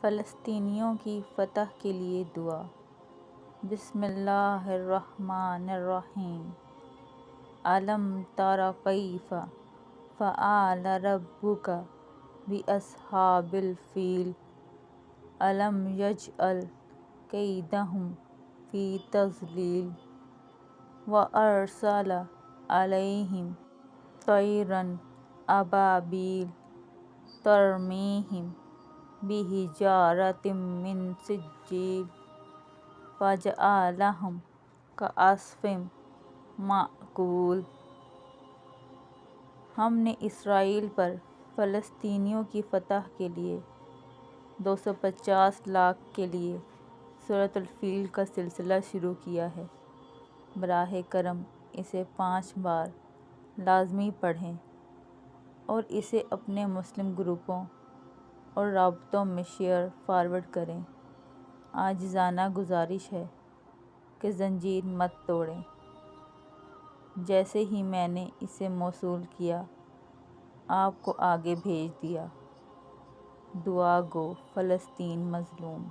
فلسطینیوں کی فتح کے لیے دعا۔ بسم اللہ الرحمن الرحیم۔ أَلَمْ تَرَ كَيْفَ فَعَلَ رَبُّكَ بِأَصْحَابِ الْفِيلِ أَلَمْ يَجْعَلْ كَيْدَهُمْ فِي تَضْلِيلٍ وَأَرْسَلَ عَلَيْهِمْ طَيْرًا أَبَابِيلَ تَرْمِيهِمْ بِحِجَارَةٍ مِّن سِجِّيلٍ فَجَعَلَهُمْ كَعَصْفٍ مَّأْکُولٍ۔ ہم نے اسرائیل پر فلسطینیوں کی فتح کے لیے 250 لاکھ کے لیے سورۃ الفیل کا سلسلہ شروع کیا ہے۔ براہ کرم اسے 5 بار لازمی پڑھیں اور اسے اپنے مسلم گروپوں اور رابطوں میں شیئر فارورڈ کریں۔ عاجزانہ گزارش ہے کہ زنجیر مت توڑیں۔ جیسے ہی میں نے اسے موصول کیا آپ کو آگے بھیج دیا۔ دعا گو فلسطین مظلوم۔